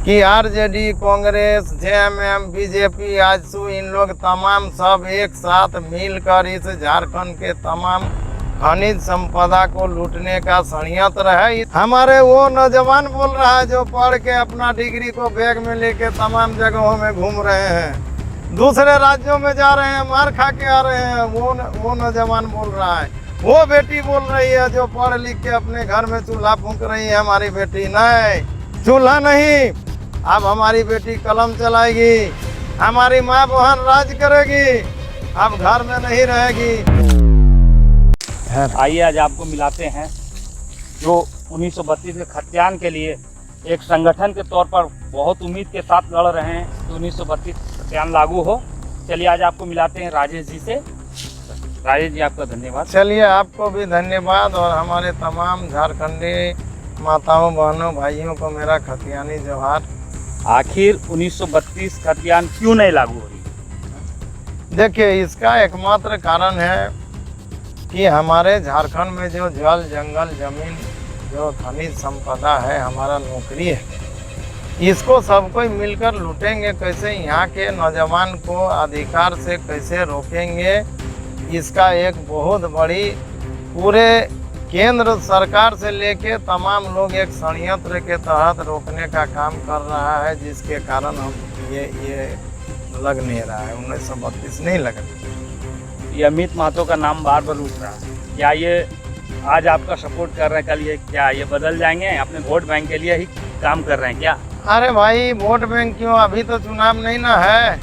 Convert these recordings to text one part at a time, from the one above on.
कि RJD, Congress, JMM, BJP, AJSU इन लोग तमाम सब एक साथ मिलकर इस झारखंड के तमाम खनिज संपदा को लूटने का षड्यंत्र है। हमारे वो नौजवान बोल रहा है जो पढ़ के अपना डिग्री को बैग में लेके तमाम जगहों में घूम रहे हैं, दूसरे राज्यों में जा रहे हैं, मार खा के आ रहे हैं। वो नौजवान बोल रहा है। वो बेटी बोल रही है जो पढ़ लिख के अपने घर में चूल्हा फूंक रही है, हमारी बेटी नहीं, चूल्हा नहीं, अब हमारी बेटी कलम चलाएगी, हमारी माँ बहन राज करेगी, अब घर में नहीं रहेगी। आइए आज आपको मिलाते हैं जो 1932 के खतियान के लिए एक संगठन के तौर पर बहुत उम्मीद के साथ लड़ रहे हैं कि 1932 खतियान लागू हो। चलिए आज आपको मिलाते हैं राजेश जी से। राजेश जी आपका धन्यवाद। चलिए आपको भी धन्यवाद और हमारे तमाम झारखंडी माताओं, बहनों, भाइयों को मेरा खतियानी जोहार। आखिर 1932 खतियान क्यों नहीं लागू हो रही? देखिए, इसका एकमात्र कारण है कि हमारे झारखंड में जो जल, जंगल, जमीन, जो खनिज संपदा है, हमारा नौकरी है, इसको सब कोई मिलकर लूटेंगे कैसे, यहाँ के नौजवान को अधिकार से कैसे रोकेंगे, इसका एक बहुत बड़ी पूरे केंद्र सरकार से लेके तमाम लोग एक षड्यंत्र के तहत रोकने का काम कर रहा है, जिसके कारण हम ये लग नहीं रहा है। 1932 नहीं लग रहा। ये अमित महतो का नाम बार बार उठ रहा है। क्या ये आज आपका सपोर्ट कर रहे हैं, कल ये क्या ये बदल जाएंगे? अपने वोट बैंक के लिए ही काम कर रहे हैं क्या? अरे भाई, वोट बैंक क्यों? अभी तो चुनाव नहीं ना है,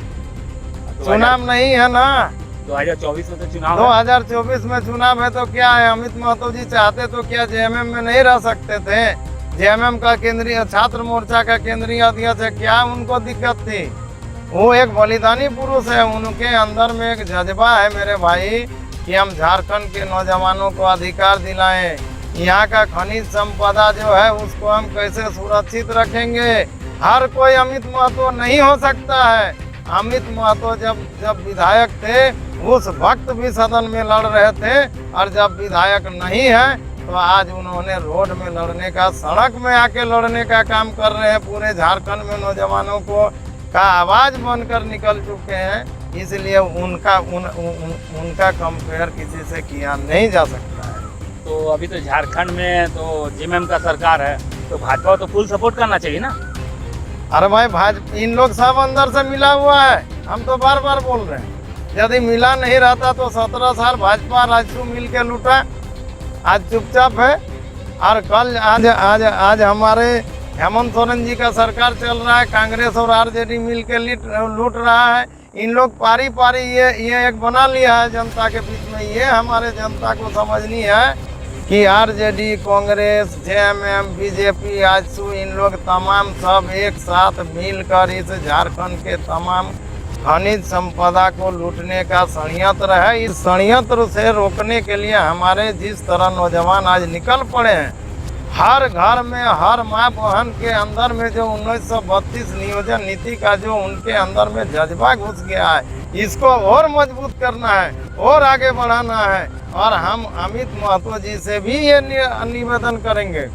चुनाव नहीं है ना। 2024 में तो चुनाव 2024 में चुनाव है तो क्या है? अमित महतो जी चाहते तो क्या जेएमएम में नहीं रह सकते थे? जेएमएम का केंद्रीय छात्र मोर्चा का केंद्रीय अध्यक्ष है, क्या उनको दिक्कत थी? वो एक बलिदानी पुरुष है, उनके अंदर में एक जज्बा है मेरे भाई कि हम झारखंड के नौजवानों को अधिकार दिलाएं, यहाँ का खनिज संपदा जो है उसको हम कैसे सुरक्षित रखेंगे। हर कोई अमित महतो नहीं हो सकता है। अमित महतो जब विधायक थे उस वक्त भी सदन में लड़ रहे थे, और जब विधायक नहीं है तो आज उन्होंने रोड में लड़ने का, सड़क में आके लड़ने का काम कर रहे हैं। पूरे झारखंड में नौजवानों को का आवाज़ बनकर निकल चुके हैं, इसलिए उनका कंपेयर किसी से किया नहीं जा सकता है। तो अभी तो झारखंड में तो जेएमएम का सरकार है, तो भाजपा तो फुल सपोर्ट करना चाहिए ना। अरे भाई, भाजपा इन लोग सब अंदर से मिला हुआ है, हम तो बार बार बोल रहे हैं। यदि मिला नहीं रहता तो 17 साल भाजपा राजसू मिल के लूटा, आज चुपचाप है। और कल आज हमारे हेमंत सोरेन जी का सरकार चल रहा है, कांग्रेस और आरजेडी मिल के लूट रहा है। इन लोग पारी पारी ये एक बना लिया है जनता के बीच में। ये हमारे जनता को समझनी है कि RJD, Congress, JMM, BJP, AJSU इन लोग तमाम सब एक साथ मिलकर इस झारखंड के तमाम खनिज संपदा को लूटने का षड्यंत्र है। इस षड्यंत्र से रोकने के लिए हमारे जिस तरह नौजवान आज निकल पड़े हैं, हर घर में, हर माँ बहन के अंदर में जो 1932 नियोजन नीति का जो उनके अंदर में जज्बा घुस गया है, इसको और मजबूत करना है और आगे बढ़ाना है। और हम अमित महतो जी से भी ये निवेदन करेंगे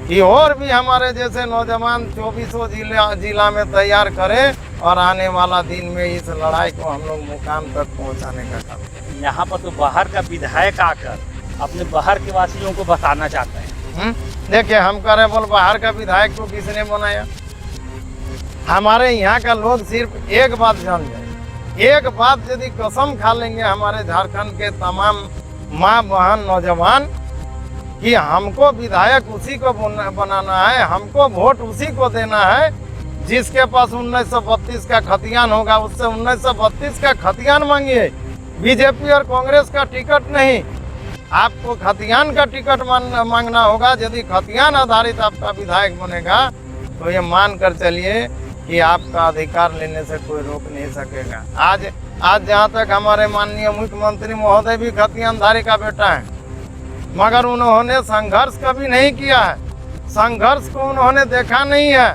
कि और भी हमारे जैसे नौजवान 24 जिला में तैयार करें, और आने वाला दिन में इस लड़ाई को हम लोग मुकाम तक पहुंचाने का काम। यहाँ पर तो बाहर का विधायक आकर अपने बाहर के वासियों को बताना चाहते हैं। देखिए, हम कह रहे बोल बाहर का विधायक को किसने बनाया? हमारे यहाँ का लोग सिर्फ एक बात जान जाए, एक बात यदि कसम खा लेंगे हमारे झारखंड के तमाम माँ बहन नौजवान कि हमको विधायक उसी को बनाना है, हमको वोट उसी को देना है जिसके पास 1932 का खतियान होगा। उससे 1932 का खतियान मांगिए, बीजेपी और कांग्रेस का टिकट नहीं। आपको खतियान का टिकट मांगना होगा। यदि खतियान आधारित आपका विधायक बनेगा तो ये मान कर चलिए कि आपका अधिकार लेने से कोई रोक नहीं सकेगा। आज जहाँ तक हमारे माननीय मुख्यमंत्री महोदय भी खतियानधारी का बेटा है, मगर उन्होंने संघर्ष कभी नहीं किया है, संघर्ष को उन्होंने देखा नहीं है।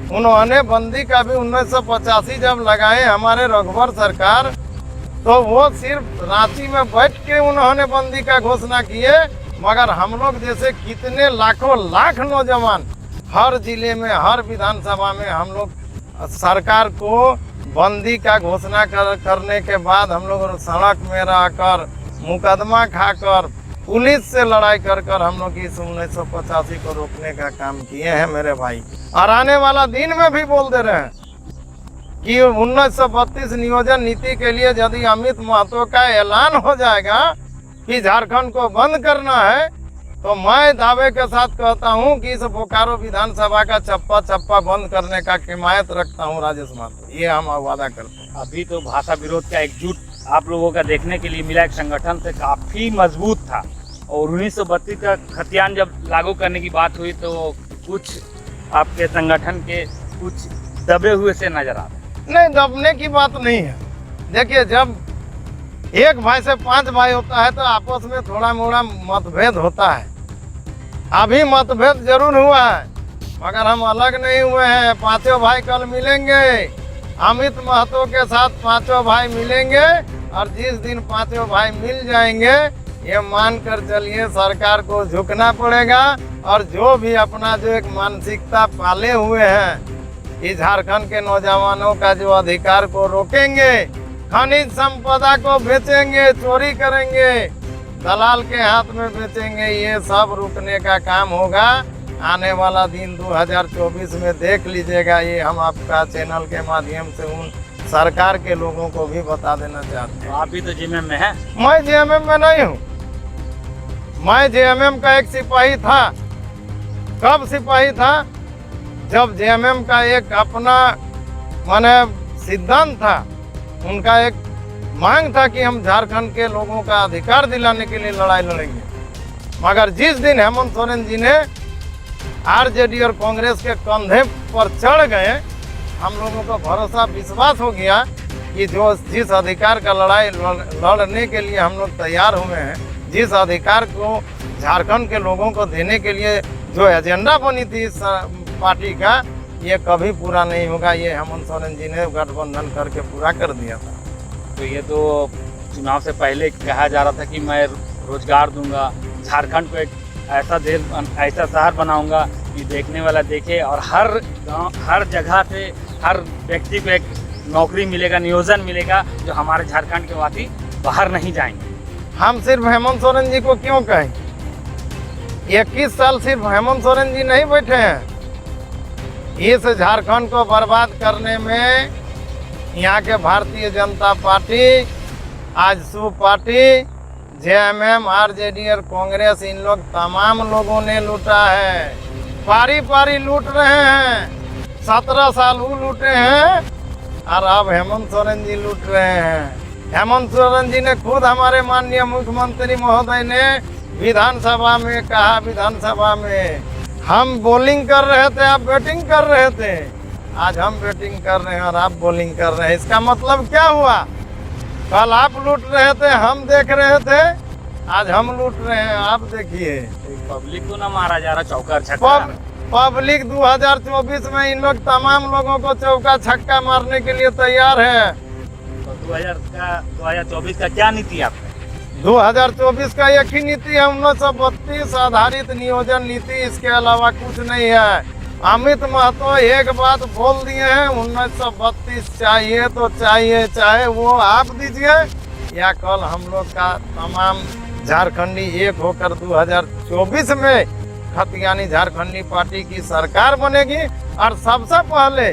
उन्होंने बंदी का भी 1985 जब लगाए हमारे रघुवर सरकार, तो वो सिर्फ रांची में बैठ के उन्होंने बंदी का घोषणा किए, मगर हम लोग जैसे कितने लाखों लाख नौजवान हर जिले में, हर विधानसभा में हम लोग सरकार को बंदी का घोषणा करने के बाद हम लोग सड़क में रहकर, मुकदमा खाकर, पुलिस से लड़ाई कर हम लोग इस 1985 को रोकने का काम किए हैं मेरे भाई। और आने वाला दिन में भी बोल दे रहे हैं कि 1932 नियोजन नीति के लिए यदि अमित महतो का ऐलान हो जाएगा कि झारखंड को बंद करना है, तो मैं दावे के साथ कहता हूं कि इस बोकारो विधानसभा का चप्पा चप्पा बंद करने का हिमायत रखता हूं राजेश महतो। ये हम वादा करते हैं। अभी तो भाषा विरोध का एकजुट आप लोगों का देखने के लिए मिला, एक संगठन से काफी मजबूत था। और 1932 का खतियान जब लागू करने की बात हुई तो कुछ आपके संगठन के कुछ दबे हुए से नजर आ रहे। नहीं, दबने की बात नहीं है। देखिए, जब एक भाई से 5 भाई होता है तो आपस में थोड़ा मोड़ा मतभेद होता है। अभी मतभेद जरूर हुआ है, मगर हम अलग नहीं हुए हैं। 5 भाई कल मिलेंगे, अमित महतो के साथ 5 भाई मिलेंगे। और जिस दिन 5 भाई मिल जाएंगे, ये मानकर चलिए सरकार को झुकना पड़ेगा। और जो भी अपना जो एक मानसिकता पाले हुए हैं, इस झारखंड के नौजवानों का जो अधिकार को रोकेंगे, खनिज संपदा को बेचेंगे, चोरी करेंगे, दलाल के हाथ में बेचेंगे, ये सब रुकने का काम होगा। आने वाला दिन 2024 में देख लीजिएगा। ये हम आपका चैनल के माध्यम से उन सरकार के लोगों को भी बता देना चाहते हैं। आप भी तो जेएमएम में हैं। मैं जेएमएम में नहीं हूँ। मैं जेएमएम का एक सिपाही था। कब सिपाही था? जब जेएमएम का एक अपना माने सिद्धांत था, उनका एक मांग था कि हम झारखंड के लोगों का अधिकार दिलाने के लिए लड़ाई लड़ेंगे। मगर जिस दिन हेमंत सोरेन जी ने आरजेडी और कांग्रेस के कंधे पर चढ़ गए, हम लोगों को भरोसा विश्वास हो गया कि जो जिस अधिकार का लड़ाई लड़ने के लिए हम लोग तैयार हुए हैं, जिस अधिकार को झारखंड के लोगों को देने के लिए जो एजेंडा बनी थी इस पार्टी का, ये कभी पूरा नहीं होगा। ये हेमंत सोरेन जी ने गठबंधन करके पूरा कर दिया था। तो ये तो चुनाव से पहले कहा जा रहा था कि मैं रोजगार दूंगा, झारखंड को एक ऐसा देश, ऐसा शहर बनाऊंगा कि देखने वाला देखे, और हर गांव, हर जगह से हर व्यक्ति को एक नौकरी मिलेगा, नियोजन मिलेगा, जो हमारे झारखंड के वासी बाहर नहीं जाएंगे। हम सिर्फ हेमंत सोरेन जी को क्यों कहें? 21 साल सिर्फ हेमंत सोरेन जी नहीं बैठे हैं। इस झारखंड को बर्बाद करने में यहाँ के Bharatiya Janata party, AJSU party, JMM, RJD और कांग्रेस, इन लोग तमाम लोगों ने लूटा है। पारी पारी लूट रहे हैं। 17 साल वो लूटे हैं और अब हेमंत सोरेन जी लूट रहे हैं। हेमंत सोरेन जी ने खुद हमारे माननीय मुख्यमंत्री महोदय ने विधानसभा में कहा, विधानसभा में हम बॉलिंग कर रहे थे, आप बैटिंग कर रहे थे। आज हम बैटिंग कर रहे हैं और आप बॉलिंग कर रहे हैं। इसका मतलब क्या हुआ? कल आप लूट रहे थे, हम देख रहे थे, आज हम लूट रहे हैं, आप देखिए। पब्लिक को ना मारा जा रहा चौका छक्का। पब्लिक 2024 में इन लोग तमाम लोगों को चौका छक्का मारने के लिए तैयार है। तो 2024 का क्या नीति आपका? 2024 का एक ही नीति है, 1932 आधारित नियोजन नीति, इसके अलावा कुछ नहीं है। अमित महतो एक बात बोल दिए हैं, 1932 चाहिए तो चाहिए, चाहे वो आप दीजिए या कल हम लोग का तमाम झारखंडी एक होकर 2024 में खतियानी झारखंडी पार्टी की सरकार बनेगी। और सबसे पहले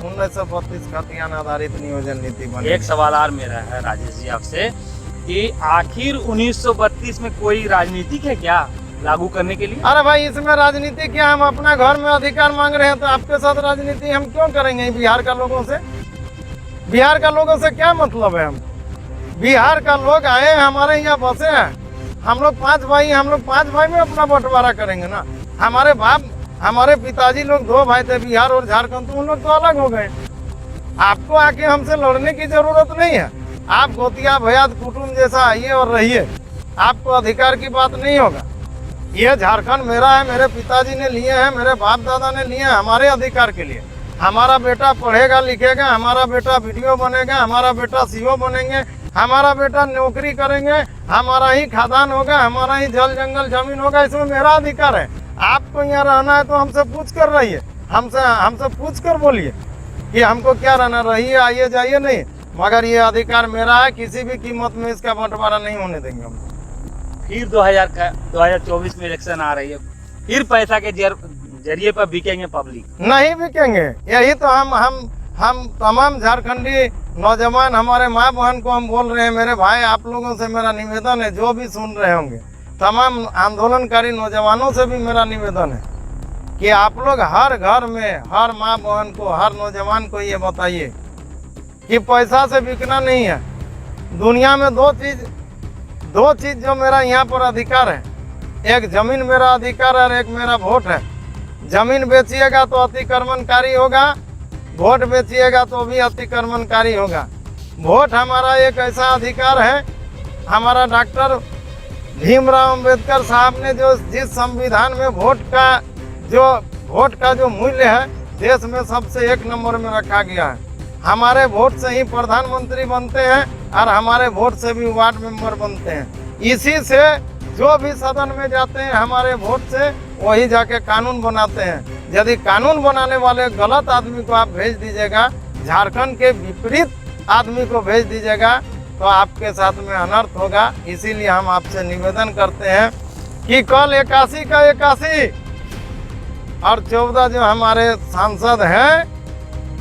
1932 खतियान आधारित नियोजन नीति बनेगी। एक सवाल और मेरा है राजेश जी आपसे कि आखिर 1932 में कोई राजनीतिक है क्या लागू करने के लिए? अरे भाई, इसमें राजनीति क्या? हम अपना घर में अधिकार मांग रहे हैं, तो आपके साथ राजनीति हम क्यों करेंगे? बिहार का लोगों से, बिहार का लोगों से क्या मतलब है? हम बिहार का लोग आए हैं, हमारे यहाँ बसे हैं। हम लोग 5 भाई, हम लोग 5 भाई में अपना बंटवारा करेंगे ना। हमारे बाप, हमारे पिताजी लोग 2 भाई थे, बिहार और झारखंड, तो उन लोग तो अलग हो गए। आपको आके हमसे लड़ने की जरूरत नहीं है। आप गोतिया भैया कुटुंब जैसा आइए और रहिए, आपको अधिकार की बात नहीं होगा। ये झारखंड मेरा है, मेरे पिताजी ने लिए हैं, मेरे बाप दादा ने लिए हैं हमारे अधिकार के लिए। हमारा बेटा पढ़ेगा लिखेगा, हमारा बेटा वीडियो बनेगा, हमारा बेटा सीओ बनेंगे, हमारा बेटा नौकरी करेंगे, हमारा ही खादान होगा, हमारा ही जल जंगल जमीन होगा, इसमें मेरा अधिकार है। आपको यहाँ रहना है तो हमसे पूछ कर रहिए, हमसे पूछ कर बोलिए कि हमको क्या रहना, रहिए आइए जाइए नहीं, मगर ये अधिकार मेरा है, किसी भी कीमत में इसका बंटवारा नहीं होने देंगे हम। फिर 2024 में इलेक्शन आ रही है, फिर पैसा के जरिए पर बिकेंगे पब्लिक? नहीं बिकेंगे। यही तो हम तमाम झारखंडी नौजवान, हमारे माँ बहन को हम बोल रहे हैं, मेरे भाई आप लोगों से मेरा निवेदन है, जो भी सुन रहे होंगे, तमाम आंदोलनकारी नौजवानों से भी मेरा निवेदन है कि आप लोग हर घर में, हर माँ बहन को, हर नौजवान को ये बताइए कि पैसा से बिकना नहीं है। दुनिया में दो चीज़ जो मेरा यहाँ पर अधिकार है, एक जमीन मेरा अधिकार है और एक मेरा वोट है। जमीन बेचिएगा तो अतिक्रमणकारी होगा, वोट बेचिएगा तो भी अतिक्रमणकारी होगा। वोट हमारा एक ऐसा अधिकार है, हमारा डॉक्टर भीमराव अंबेडकर साहब ने जो जिस संविधान में वोट का जो मूल्य है देश में सबसे 1 नंबर में रखा गया है। हमारे वोट से ही प्रधानमंत्री बनते हैं और हमारे वोट से भी वार्ड मेंबर बनते हैं। इसी से जो भी सदन में जाते हैं हमारे वोट से वही जाके कानून बनाते हैं। यदि कानून बनाने वाले गलत आदमी को आप भेज दीजिएगा, झारखंड के विपरीत आदमी को भेज दीजिएगा, तो आपके साथ में अनर्थ होगा। इसीलिए हम आपसे निवेदन करते हैं कि कल 81 का 81 और 14 जो हमारे सांसद हैं,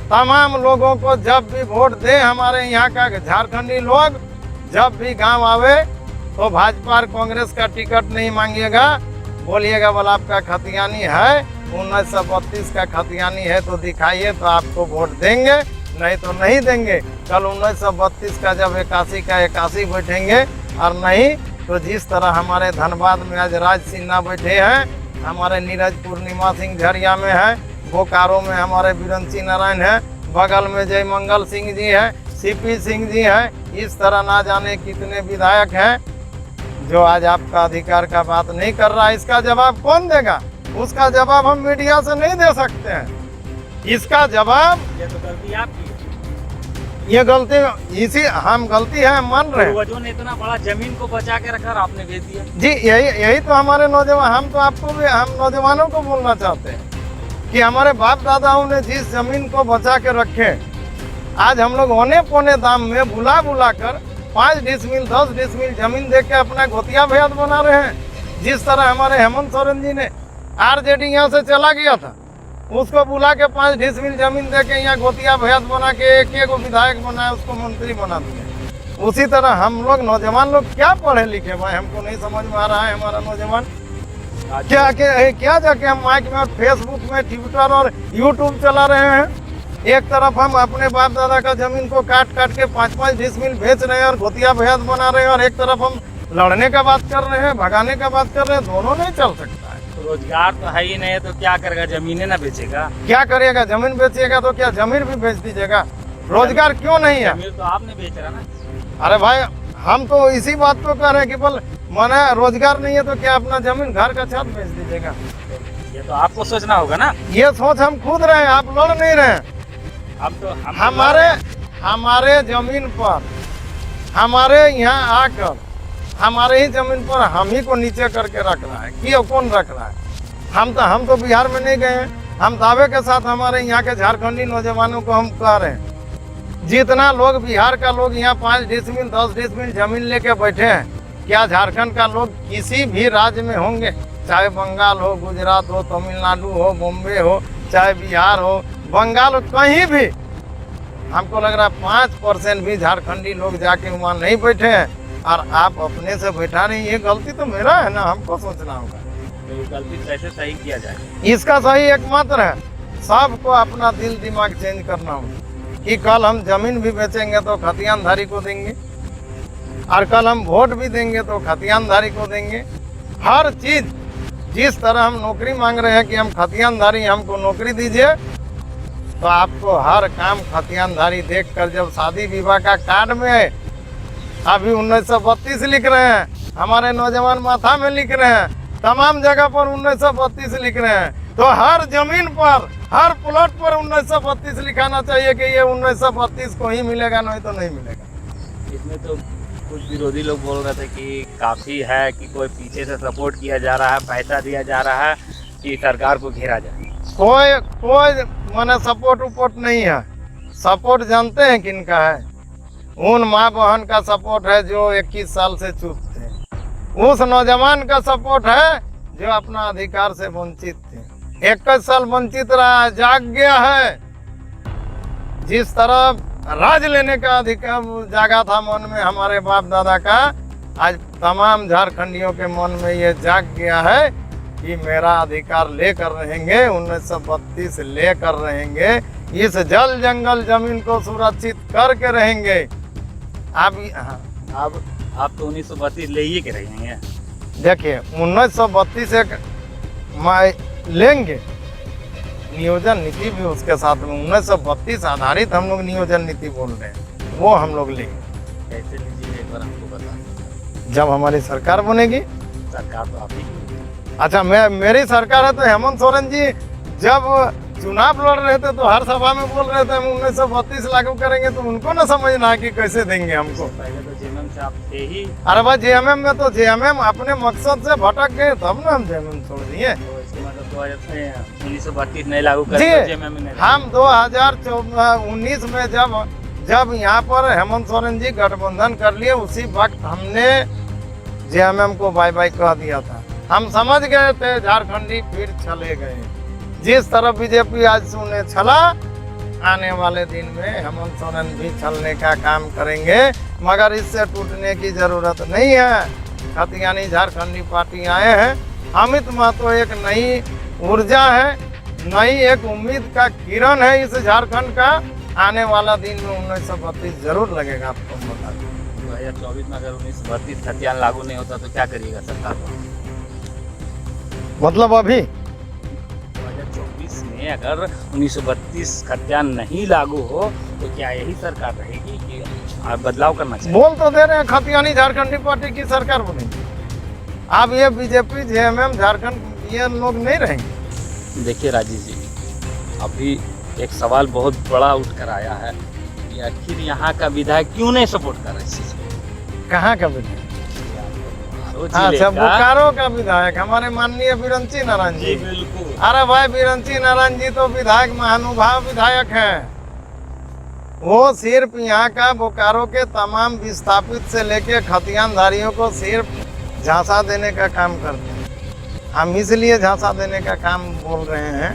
तमाम लोगों को जब भी वोट दें, हमारे यहाँ का झारखंडी लोग जब भी गांव आवे तो भाजपा और कांग्रेस का टिकट नहीं मांगिएगा, बोलिएगा बोला आपका खतियानी है, 1932 का खतियानी है तो दिखाइए, तो आपको वोट देंगे, नहीं तो नहीं देंगे। कल 1932 का जब 81 का 81 बैठेंगे, और नहीं तो जिस तरह हमारे धनबाद में आज राज सिन्हा बैठे हैं, हमारे नीरज पूर्णिमा सिंह झरिया में है, बोकारो में हमारे बिरंची नारायण है, बगल में जय मंगल सिंह जी है, सीपी सिंह जी हैं, इस तरह ना जाने कितने विधायक हैं जो आज आपका अधिकार का बात नहीं कर रहा है। इसका जवाब कौन देगा? उसका जवाब हम मीडिया से नहीं दे सकते हैं। इसका जवाब, ये तो गलती आपकी है। ये गलती इसी हम गलती है, हम मान रहे हैं। वजह ने इतना बड़ा जमीन को बचा के रखा, आपने भेज दिया। जी यही तो हमारे नौजवान, हम तो आपको भी, हम नौजवानों को बोलना चाहते हैं कि हमारे बाप दादाओं ने जिस जमीन को बचा के रखे, आज हम लोग औने पौने दाम में बुला कर 5 डिसमिल 10 डिसमिल जमीन दे के अपना घोतिया भैयात बना रहे हैं। जिस तरह हमारे हेमंत सोरेन जी ने आरजेडी यहाँ से चला गया था, उसको बुला के 5 डिसमिल जमीन दे के यहाँ घोतिया भैयात बना के एक विधायक बनाया, उसको मंत्री बना दिया। उसी तरह हम लोग नौजवान लोग क्या पढ़े लिखे भाई, हमको नहीं समझ में आ रहा है। हमारा नौजवान क्या जाके हम माइक में, फेसबुक में, ट्विटर और यूट्यूब चला रहे हैं। एक तरफ हम अपने बाप दादा का जमीन को काट के 5-5 डिसमिल बेच रहे हैं और घोतिया भैयात बना रहे हैं, और एक तरफ हम लड़ने का बात कर रहे हैं, भगाने का बात कर रहे हैं। दोनों नहीं चल सकता है। तो रोजगार तो है ही नहीं, तो क्या करेगा? जमीनें ना बेचेगा? क्या करेगा? जमीन बेचेगा तो क्या जमीन भी बेच दीजिएगा? रोजगार क्यों नहीं है? जमीन तो आपने बेच रहा ना। अरे भाई, हम तो इसी बात को कह रहे हैं कि बोल माने रोजगार नहीं है तो क्या अपना जमीन, घर का छत बेच दीजिएगा? ये तो आपको सोचना होगा ना। ये सोच हम खुद रहे हैं, आप लड़ नहीं रहे हैं। अब तो हमारे जमीन पर, हमारे यहाँ आकर हमारे ही जमीन पर हम ही को नीचे करके रख रहा है। क्यों? कौन रख रहा है? हम तो बिहार में नहीं गए हैं। हम दावे के साथ हमारे यहाँ के झारखंडी नौजवानों को हम कह रहे हैं, जितना लोग बिहार का लोग यहाँ 5 डिसमिल 10 डिसमिल जमीन लेके बैठे हैं, क्या झारखंड का लोग किसी भी राज्य में होंगे? चाहे बंगाल हो, गुजरात हो, तमिलनाडु हो, बॉम्बे हो, चाहे बिहार हो, बंगाल हो, कहीं भी हमको लग रहा है 5% भी झारखंडी लोग जाके वहाँ नहीं बैठे हैं, और आप अपने से बैठा नहीं। ये गलती तो मेरा है ना, हमको सोचना होगा। तो गलती कैसे सही किया जाए? इसका सही एकमात्र है, सबको अपना दिल दिमाग चेंज करना होगा कि कल हम जमीन भी बेचेंगे तो खतियानधारी को देंगे, और कल हम वोट भी देंगे तो खतियानधारी को देंगे। हर चीज, जिस तरह हम नौकरी मांग रहे हैं कि हम खतियानधारी, हमको नौकरी दीजिए, तो आपको हर काम खतियानधारी देखकर, जब शादी विवाह का कार्ड में अभी 1932 लिख रहे हैं, हमारे नौजवान माथा में लिख रहे हैं, तमाम जगह पर 1932 लिख रहे हैं, तो हर जमीन पर, हर प्लॉट पर 1932 लिखाना चाहिए कि ये 1932 को ही मिलेगा, नहीं तो नहीं मिलेगा। इसमें तो कुछ विरोधी लोग बोल रहे थे कि काफ़ी है कि कोई पीछे से सपोर्ट किया जा रहा है, पैसा दिया जा रहा है, कि सरकार को घेरा जाए? कोई माने सपोर्ट उपोर्ट नहीं है। सपोर्ट जानते हैं किनका है? उन माँ बहन का सपोर्ट है जो 21 साल से चुप थे। उस नौजवान का सपोर्ट है जो अपना अधिकार से वंचित थे। 21 साल वंचित रहा, जाग गया है। जिस तरह राज लेने का अधिकार जागा था मन में हमारे बाप दादा का, आज तमाम झारखंडियों के मन में ये जाग गया है कि मेरा अधिकार लेकर रहेंगे, 1932 लेकर रहेंगे, इस जल जंगल जमीन को सुरक्षित करके रहेंगे। अब आप तो 1932 ले ही के रहेंगे। देखिए 1932 एक लेंगे, नियोजन नीति भी उसके साथ में 1932 आधारित हम लोग नियोजन नीति बोल रहे हैं, वो हम लोग लेंगे। कैसे लीजिए एक बार हमको बता। जब हमारी सरकार बनेगी। सरकार तो आप ही। अच्छा, मेरी सरकार है तो हेमंत सोरेन जी जब चुनाव लड़ रहे थे तो हर सभा में बोल रहे थे हम 1932 लागू करेंगे, तो उनको ना समझना कि कैसे देंगे हमको। पहले तो जेएमएम से आप थे ही। अरे भाई जेएमएम में तो जेएमएम अपने मकसद से भटक गए, तब ना हम जेएमएम छोड़ दिए। तो इसके मतलब 1932 नहीं लागू कर जेएमएम में हम 2019 में जब यहाँ पर हेमंत सोरेन जी गठबंधन कर लिए, उसी वक्त हमने जेएमएम को बाय बाय कह दिया था। हम समझ गए थे झारखंडी फिर चले गए। जिस तरह बीजेपी आज सुने छला, आने वाले दिन में हेमंत सोरेन भी छलने का काम करेंगे, मगर इससे टूटने की जरूरत नहीं है। खतियानी झारखंडी पार्टी आए हैं, अमित महतो एक नई ऊर्जा है, नई एक उम्मीद का किरण है इस झारखंड का। आने वाला दिन में 1932 जरूर लगेगा, आपको बता दूं। 2024 में अगर 1932 खतियान लागू नहीं होता तो क्या करिएगा सरकार को? मतलब अभी 2024 में अगर 1932 खतियान नहीं लागू हो तो क्या यही सरकार रहेगी कि आप बदलाव करना चाहिए? बोल तो दे रहे हैं खतियानी झारखंडी पार्टी की सरकार बनेगी। अब ये बीजेपी जेएमएम झारखंड ये लोग नहीं रहेंगे। देखिए राजीव जी, अभी एक सवाल बहुत बड़ा उठ कर आया है कि आखिर यहाँ का विधायक क्यों नहीं सपोर्ट कर रहा है इस चीज को? कहाँ का विधायक? अच्छा, बोकारो का विधायक हमारे माननीय बिरंची नारायण जी। बिल्कुल। अरे भाई, बिरंची नारायण जी तो विधायक महानुभाव विधायक हैं। वो सिर्फ यहाँ का बोकारो के तमाम विस्थापित से लेके खतियानधारियों को सिर्फ झांसा देने का काम करते हैं। हम इसलिए झांसा देने का काम बोल रहे हैं।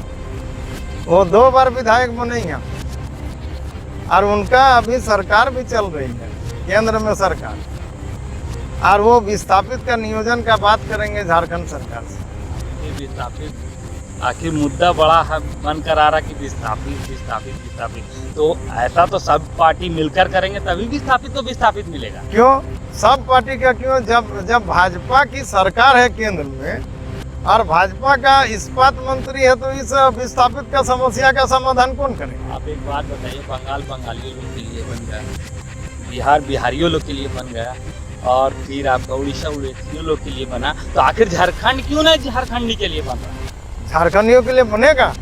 वो 2 बार विधायक बने हैं और उनका अभी सरकार भी चल रही है, केंद्र में सरकार, और वो विस्थापित का नियोजन का बात करेंगे झारखंड सरकार से। विस्थापित आखिर मुद्दा बड़ा है बन कर आ रहा कि विस्थापित, तो ऐसा तो सब पार्टी मिलकर करेंगे तभी विस्थापित मिलेगा। क्यों सब पार्टी का क्यों? जब भाजपा की सरकार है केंद्र में और भाजपा का इस्पात मंत्री है, तो इस विस्थापित का समस्या का समाधान कौन करेगा? आप एक बात बताइए, बंगाल बंगालियों लोग के लिए बन गया, बिहार बिहारियों लोग के लिए बन गया, और फिर आपका उड़ीसा उड़ीसियों लोग के लिए बना, तो आखिर झारखंड क्यों नहीं झारखंडी के लिए बन रहा? झारखंडियों के लिए बनेगा।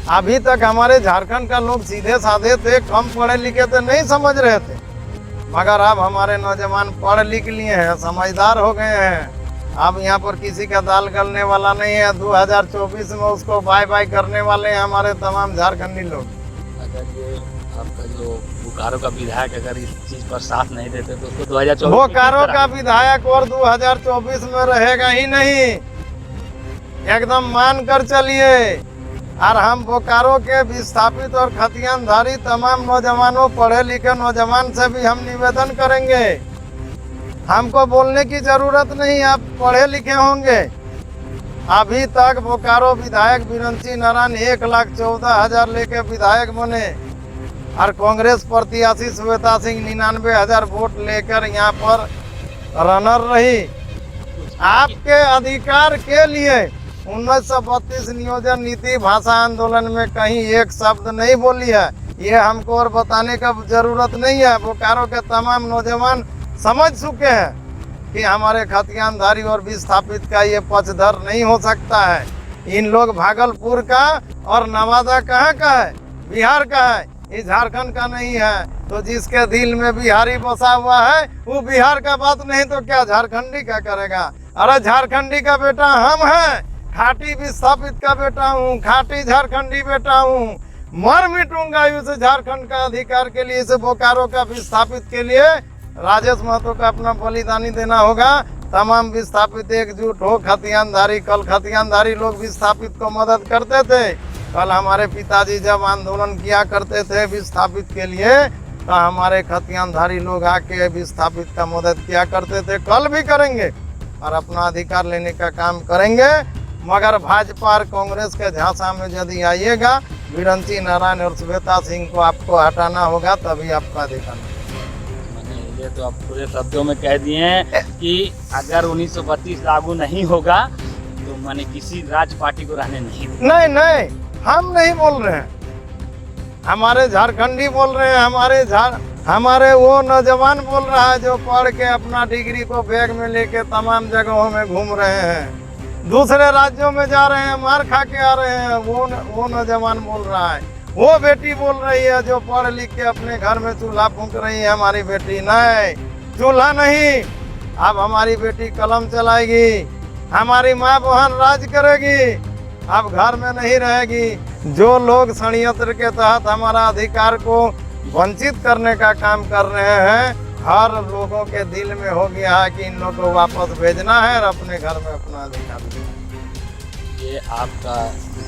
अभी तक हमारे झारखंड का लोग सीधे साधे थे, कम पढ़े लिखे थे, नहीं समझ रहे थे, मगर अब हमारे नौजवान पढ़ लिख लिए हैं, समझदार हो गए हैं। अब यहाँ पर किसी का दाल गलने वाला नहीं है। 2024 में उसको बाय बाय करने वाले हैं हमारे तमाम झारखंडी लोग। अगर ये आपका जो बोकारो का विधायक अगर इस चीज पर साथ नहीं देते तो उसको 2024 बोकारो का विधायक और 2024 में रहेगा ही नहीं, एकदम मान कर चलिए। और हम बोकारो के विस्थापित और खतियानधारी तमाम नौजवानों, पढ़े लिखे नौजवान से भी हम निवेदन करेंगे, हमको बोलने की जरूरत नहीं, आप पढ़े लिखे होंगे। अभी तक बोकारो विधायक बिरंची नारायण 1,14,000 लेके विधायक बने, और कांग्रेस प्रत्याशी श्वेता सिंह 99,000 वोट लेकर यहाँ पर रनर रही। आपके अधिकार के लिए 1932 नियोजन नीति भाषा आंदोलन में कहीं एक शब्द नहीं बोली है। ये हमको और बताने का जरूरत नहीं है। बोकारो के तमाम नौजवान समझ चुके हैं कि हमारे खतियानधारी और विस्थापित का ये पक्षधर नहीं हो सकता है। इन लोग भागलपुर का और नवादा कहाँ का है? बिहार का है, ये झारखंड का नहीं है। तो जिसके दिल में बिहारी बसा हुआ है वो बिहार का बात नहीं तो क्या झारखंडी का करेगा? अरे झारखंडी का बेटा हम हैं, खाटी विस्थापित का बेटा हूँ, खाटी झारखंडी बेटा हूँ, मर मिटूंगा इस झारखंड का अधिकार के लिए, इस बोकारो का विस्थापित के लिए राजेश महतो का अपना बलिदानी देना होगा। तमाम विस्थापित एकजुट हो, खतियानधारी, कल खतियानधारी लोग विस्थापित को मदद करते थे। कल हमारे पिताजी जब आंदोलन किया करते थे विस्थापित के लिए, तो हमारे खतियानधारी लोग आके विस्थापित का मदद किया करते थे, कल भी करेंगे और अपना अधिकार लेने का काम करेंगे। मगर भाजपा और कांग्रेस के झांसा में यदि आइएगा, विरंची नारायण और श्वेता सिंह को आपको हटाना होगा, तभी आपका अधिकार। ये तो आप पूरे शब्दों में कह दिए हैं कि अगर 1932 लागू नहीं होगा तो माने किसी राज्य पार्टी को रहने नहीं। नहीं, हम नहीं बोल रहे हैं, हमारे झारखंडी बोल रहे हैं, हमारे वो नौजवान बोल रहा है जो पढ़ के अपना डिग्री को बैग में लेके तमाम जगहों में घूम रहे हैं, दूसरे राज्यों में जा रहे हैं, मार खा के आ रहे हैं, वो नौजवान बोल रहा है। वो बेटी बोल रही है जो पढ़ लिख के अपने घर में चूल्हा फूंक रही है, हमारी बेटी नहीं, चूल्हा नहीं, अब हमारी बेटी कलम चलाएगी, हमारी माँ बहन राज करेगी, अब घर में नहीं रहेगी। जो लोग षड्यंत्र के तहत हमारा अधिकार को वंचित करने का काम कर रहे हैं, हर लोगों के दिल में हो गया है कि इन लोगों को वापस भेजना है और अपने घर में अपना अधिकार देना है। ये आपका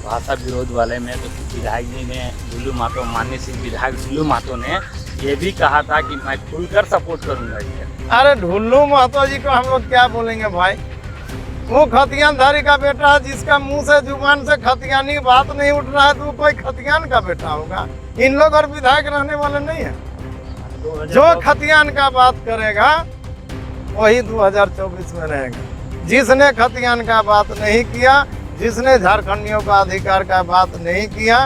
भाषा विरोध वाले में तो विधायक जी ने, ढुल्लू महतो, माननीय सिंह विधायक ढुल्लू महतो ने ये भी कहा था कि मैं खुलकर सपोर्ट करूंगा। अरे ढुल्लू महतो जी को हम लोग क्या बोलेंगे भाई, वो खतियानधारी का बेटा है, जिसका मुंह से जुबान से खतियानी बात नहीं उठ रहा है तो वो कोई खतियान का बेटा होगा। इन लोग और विधायक रहने वाले नहीं है। जो खतियान का बात करेगा वही 2024 में रहेगा। जिसने खतियान का बात नहीं किया, जिसने झारखंडियों का अधिकार का बात नहीं किया,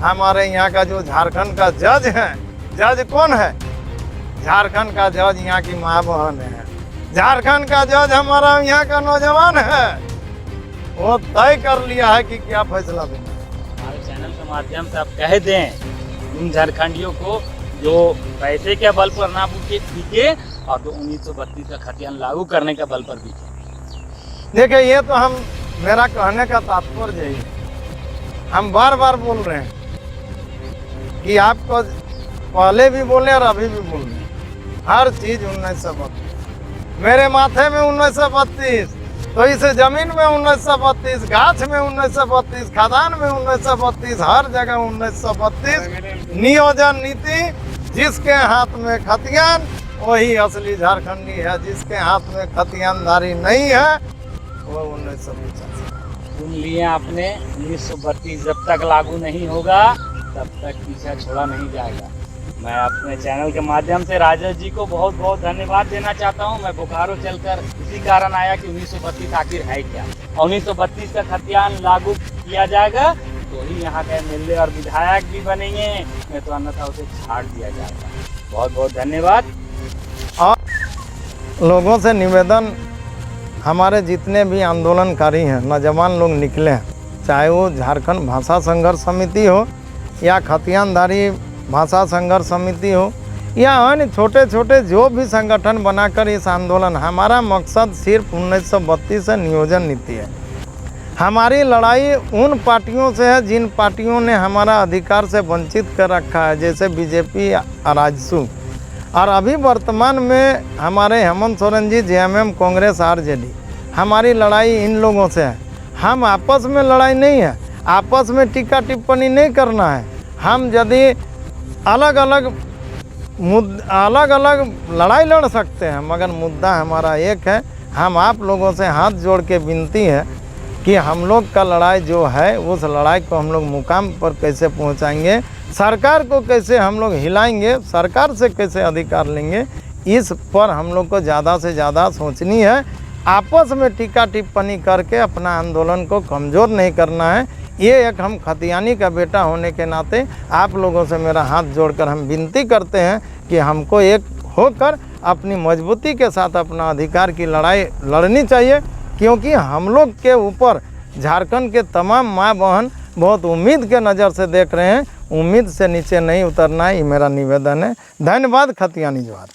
हमारे यहाँ का जो झारखंड का जज है, जज कौन है? झारखंड का जज यहाँ की माँ बहन है, झारखंड का जज हमारा यहाँ का नौजवान है। वो तय कर लिया है कि क्या फैसला देना। हमारे चैनल के माध्यम से आप कह दें उन झारखंडियों को जो पैसे के बल पर ना बिके और तो 1932 का खतियान लागू करने के बल पर बिके। देखिए, ये तो मेरा कहने का तात्पर्य यही है, हम बार बार बोल रहे हैं कि आपको पहले भी बोले और अभी भी बोल रहे हैं, हर चीज 1932, मेरे माथे में 1932, तो इस जमीन में 1932, गाछ में 1932, खदान में 1932, हर जगह 1932। नियोजन नीति, जिसके हाथ में खतियान वही असली झारखंडी है, जिसके हाथ में खतियानधारी नहीं है वो 1950। सुन लिए आपने, 1932 जब तक लागू नहीं होगा तब तक पीछा छोड़ा नहीं जाएगा। मैं अपने चैनल के माध्यम से राजेश जी को बहुत बहुत धन्यवाद देना चाहता हूं। मैं बोकारो चलकर इसी कारण आया कि 1932 आखिर है क्या, 1932 का खतियान लागू किया जाएगा तो ही यहाँ के एमएलए और विधायक भी बनेंगे, नहीं तो अन्यथा उसे छाड़ दिया जाएगा। बहुत बहुत धन्यवाद। और लोगों से निवेदन, हमारे जितने भी आंदोलनकारी हैं, नौजवान लोग निकले हैं, चाहे वो झारखंड भाषा संघर्ष समिति हो या खतियानधारी भाषा संघर्ष समिति हो या अन्य छोटे छोटे जो भी संगठन बनाकर इस आंदोलन, हमारा मकसद सिर्फ 1932 से नियोजन नीति है। हमारी लड़ाई उन पार्टियों से है जिन पार्टियों ने हमारा अधिकार से वंचित कर रखा है, जैसे बीजेपी और आजसू, और अभी वर्तमान में हमारे हेमंत सोरेन जी, जेएमएम, कांग्रेस, आरजेडी। हमारी लड़ाई इन लोगों से है। हम आपस में लड़ाई नहीं है, आपस में टीका टिप्पणी नहीं करना है। हम यदि अलग अलग लड़ाई लड़ सकते हैं, मगर मुद्दा हमारा एक है। हम आप लोगों से हाथ जोड़ के विनती है कि हम लोग का लड़ाई जो है, उस लड़ाई को हम लोग मुकाम पर कैसे पहुंचाएंगे, सरकार को कैसे हम लोग हिलाएंगे, सरकार से कैसे अधिकार लेंगे, इस पर हम लोग को ज़्यादा से ज़्यादा सोचनी है। आपस में टीका टिप्पणी करके अपना आंदोलन को कमज़ोर नहीं करना है। ये एक हम खतियानी का बेटा होने के नाते आप लोगों से मेरा हाथ जोड़कर हम विनती करते हैं कि हमको एक होकर अपनी मजबूती के साथ अपना अधिकार की लड़ाई लड़नी चाहिए, क्योंकि हम लोग के ऊपर झारखंड के तमाम माँ बहन बहुत उम्मीद के नज़र से देख रहे हैं। उम्मीद से नीचे नहीं उतरना है, ये मेरा निवेदन है। धन्यवाद। खतियानी जोहार।